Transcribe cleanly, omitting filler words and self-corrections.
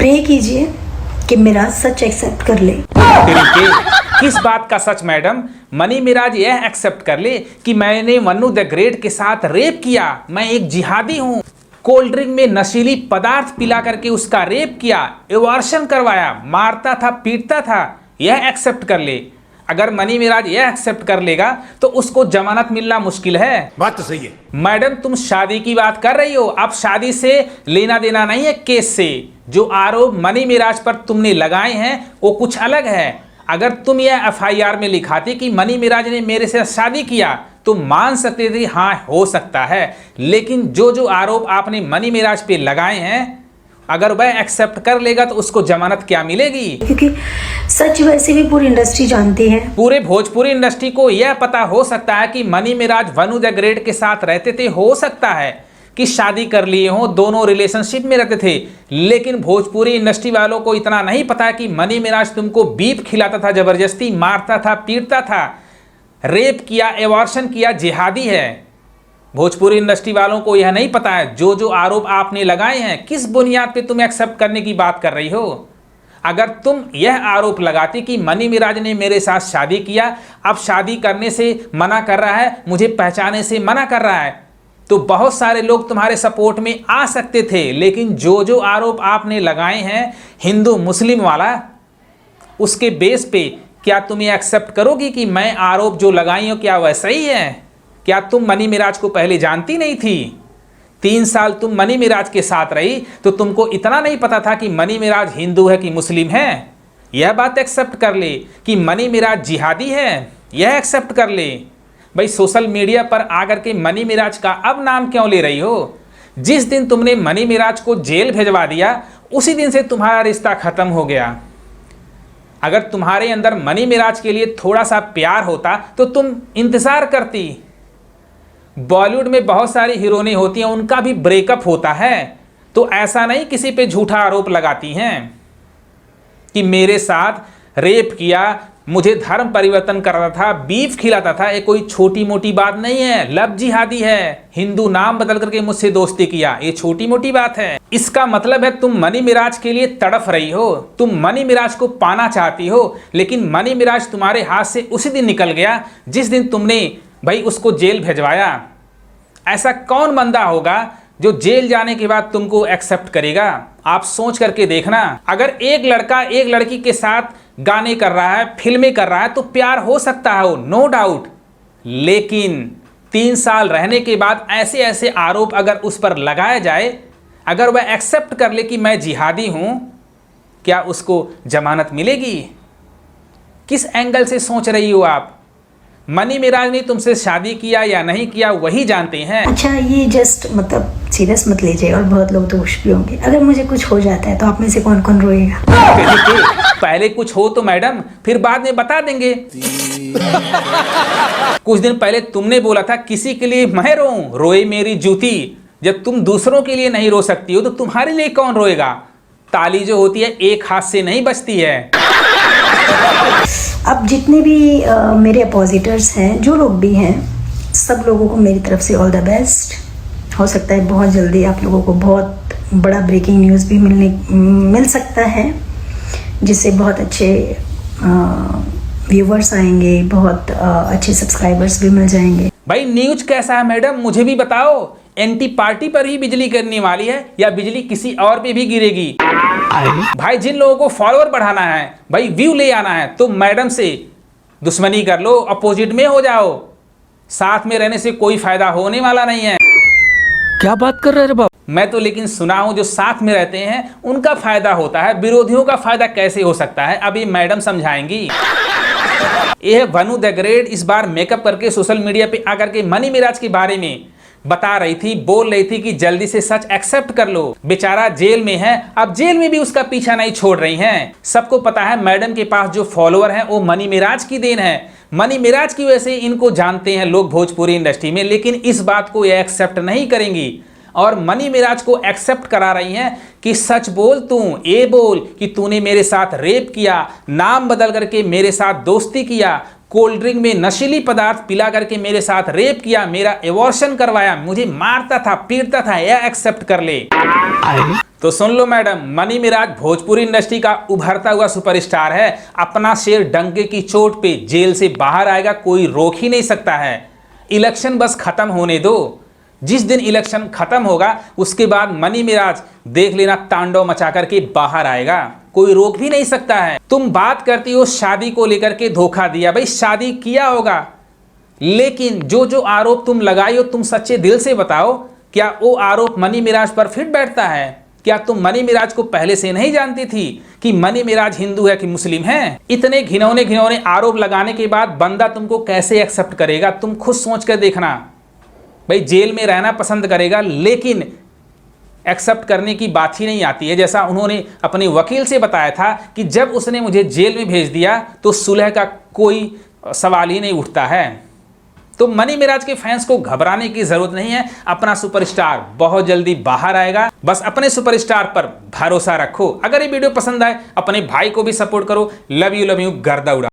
Pray कीजिए कि मेरा सच एक्सेप्ट कर ले। किस बात का सच मैडम? मनी मिराज यह एक्सेप्ट कर ले कि मैंने मन्नू द ग्रेट के साथ रेप किया, मैं एक जिहादी हूँ, कोल्ड ड्रिंक में नशीली पदार्थ पिला करके उसका रेप किया, एवर्शन करवाया, मारता था, पीटता था, यह एक्सेप्ट कर ले। अगर मनी मिराज यह एक्सेप्ट कर लेगा तो उसको जमानत मिलना मुश्किल है। बात तो सही है मैडम, तुम शादी की बात कर रही हो, अब शादी से लेना देना नहीं है केस से। जो आरोप मनी मिराज पर तुमने लगाए हैं वो कुछ अलग है। अगर तुम यह एफआईआर में लिखाती कि मनी मिराज ने मेरे से शादी किया तो मान सकते थे हाँ हो सकता है, लेकिन जो आरोप आपने मनी मिराज पे लगाए हैं अगर वह एक्सेप्ट कर लेगा तो उसको जमानत क्या मिलेगी? क्योंकि सच वैसे भी पूरी इंडस्ट्री जानती है। पूरे भोजपुरी इंडस्ट्री को यह पता हो सकता है कि मनी मिराज वनु द ग्रेट के साथ रहते थे, हो सकता है कि शादी कर लिए हो, दोनों रिलेशनशिप में रहते थे, लेकिन भोजपुरी इंडस्ट्री वालों को इतना नहीं पता कि मनी मिराज तुमको बीफ खिलाता था, जबरदस्ती मारता था, पीटता था, रेप किया, एवर्शन किया, जिहादी है। भोजपुरी इंडस्ट्री वालों को यह नहीं पता है। जो आरोप आपने लगाए हैं किस बुनियाद पे तुम एक्सेप्ट करने की बात कर रही हो? अगर तुम यह आरोप लगाती कि मनी मिराज ने मेरे साथ शादी किया, अब शादी करने से मना कर रहा है, मुझे पहचाने से मना कर रहा है, तो बहुत सारे लोग तुम्हारे सपोर्ट में आ सकते थे। लेकिन जो आरोप आपने लगाए हैं हिंदू मुस्लिम वाला, उसके बेस पे क्या तुम ये एक्सेप्ट करोगी कि मैं आरोप जो लगाई हूं क्या वह सही है? क्या तुम मनी मिराज को पहले जानती नहीं थी? 3 साल तुम मनी मिराज के साथ रही तो तुमको इतना नहीं पता था कि मनी मिराज हिंदू है कि मुस्लिम है? यह बात एक्सेप्ट कर ले कि मनी मिराज जिहादी है, यह एक्सेप्ट कर ले। भाई सोशल मीडिया पर आकर के मनी मिराज का अब नाम क्यों ले रही हो? जिस दिन तुमने मनी मिराज को जेल भेजवा दिया उसी दिन से तुम्हारा रिश्ता खत्म हो गया। अगर तुम्हारे अंदर मनी मिराज के लिए थोड़ा सा प्यार होता तो तुम इंतजार करती। बॉलीवुड में बहुत सारी हीरोइनें होती हैं, उनका भी ब्रेकअप होता है, तो ऐसा नहीं किसी पे झूठा आरोप लगाती हैं कि मेरे साथ रेप किया, मुझे धर्म परिवर्तन कर रहा था, बीफ खिलाता था। ये कोई छोटी मोटी बात नहीं है, लव जिहादी है। हिंदू नाम बदल करके मुझसे दोस्ती किया, ये छोटी मोटी बात है। इसका मतलब है तुम मनी मिराज के लिए तड़फ रही हो, तुम मनी मिराज को पाना चाहती हो, लेकिन मनी मिराज तुम्हारे हाथ से उसी दिन निकल गया जिस दिन तुमने भाई उसको जेल भेजवाया। ऐसा कौन बंदा होगा जो जेल जाने के बाद तुमको एक्सेप्ट करेगा? आप सोच करके देखना। अगर एक लड़का एक लड़की के साथ गाने कर रहा है, फिल्में कर रहा है तो प्यार हो सकता है, नो डाउट, लेकिन 3 साल रहने के बाद ऐसे ऐसे आरोप अगर उस पर लगाया जाए, अगर वह एक्सेप्ट कर ले कि मैं जिहादी हूं, क्या उसको जमानत मिलेगी? किस एंगल से सोच रही हो आप? मनी मिराज ने तुमसे शादी किया या नहीं किया वही जानते हैं। अच्छा, ये जस्ट मतलब सीरियस मत लीजिए, और बहुत लोग दोष भी होंगे। अगर मुझे कुछ हो जाता है तो आप में से कौन कौन रोएगा? पहले कुछ हो तो मैडम, फिर बाद में बता देंगे। कुछ दिन पहले तुमने बोला था किसी के लिए मैं रोऊं, रोए मेरी जूती। जब तुम दूसरों के लिए नहीं रो सकती हो तो तुम्हारे लिए कौन रोएगा? ताली जो होती है एक हाथ से नहीं बजती है। अब जितने भी मेरे अपोजिटर्स हैं, जो लोग भी हैं, सब लोगों को मेरी तरफ से ऑल द बेस्ट। हो सकता है बहुत जल्दी आप लोगों को बहुत बड़ा ब्रेकिंग न्यूज़ भी मिल सकता है, जिससे बहुत अच्छे व्यूवर्स आएंगे, बहुत अच्छे सब्सक्राइबर्स भी मिल जाएंगे। भाई न्यूज कैसा है मैडम, मुझे भी बताओ। एंटी पार्टी पर ही बिजली गिरने वाली है या बिजली किसी और पे भी गिरेगी? भाई जिन लोगों को फॉलोअर बढ़ाना है, भाई व्यू ले आना है, तो मैडम से दुश्मनी कर लो, अपोजिट में हो जाओ। साथ में रहने से कोई फायदा होने वाला नहीं है। क्या बात कर रहे हैं बाबा? मैं तो लेकिन सुना हूं जो साथ में रहते हैं उनका फायदा होता है, विरोधियों का फायदा कैसे हो सकता है? अभी मैडम समझाएंगी। यह वनु द ग्रेट इस बार मेकअप करके सोशल मीडिया पे आकर के मनी मिराज के बारे में बता रही थी, बोल रही थी कि जल्दी से सच एक्सेप्ट कर लो। बेचारा जेल में है, अब जेल में भी उसका पीछा नहीं छोड़ रही हैं। सबको पता है मैडम के पास जो फॉलोअर हैं वो मनी मिराज की देन है। मनी मिराज की वजह से इनको जानते हैं लोग भोजपुरी इंडस्ट्री में, लेकिन इस बात को ये एक्सेप्ट नहीं करेंगी और मनी मिराज को एक्सेप्ट करा रही हैं कि सच बोल, तू ये बोल कि तूने मेरे साथ रेप किया, नाम बदल करके मेरे साथ दोस्ती किया, कोल्ड ड्रिंक में नशीली पदार्थ पिला करके मेरे साथ रेप किया, मेरा एबॉर्शन करवाया, मुझे मारता था, पीटता था, यह एक्सेप्ट कर ले। तो सुन लो मैडम, मनी मिराज भोजपुरी इंडस्ट्री का उभरता हुआ सुपरस्टार है। अपना शेर डंके की चोट पे जेल से बाहर आएगा, कोई रोक ही नहीं सकता है। इलेक्शन बस खत्म होने दो, जिस दिन इलेक्शन खत्म होगा उसके बाद मनी मिराज देख लेना तांडव मचा करके बाहर आएगा, कोई रोक भी नहीं सकता है। तुम बात करती हो शादी को लेकर के धोखा दिया, भाई शादी किया होगा, लेकिन जो जो आरोप तुम लगाई हो तुम सच्चे दिल से बताओ, क्या वो आरोप मनी मिराज पर फिट बैठता है? क्या तुम मनी मिराज को पहले से नहीं जानती थी कि मनी मिराज हिंदू है कि मुस्लिम है? इतने घिनौने घिनौने आरोप लगाने के बाद बंदा तुमको कैसे एक्सेप्ट करेगा? तुम खुद सोच कर देखना। भाई जेल में रहना पसंद करेगा, लेकिन एक्सेप्ट करने की बात ही नहीं आती है। जैसा उन्होंने अपने वकील से बताया था कि जब उसने मुझे जेल में भेज दिया तो सुलह का कोई सवाल ही नहीं उठता है। तो मनी मिराज के फैंस को घबराने की जरूरत नहीं है, अपना सुपरस्टार बहुत जल्दी बाहर आएगा। बस अपने सुपरस्टार पर भरोसा रखो। अगर ये वीडियो पसंद आए अपने भाई को भी सपोर्ट करो। लव यू गर्दा उड़ा।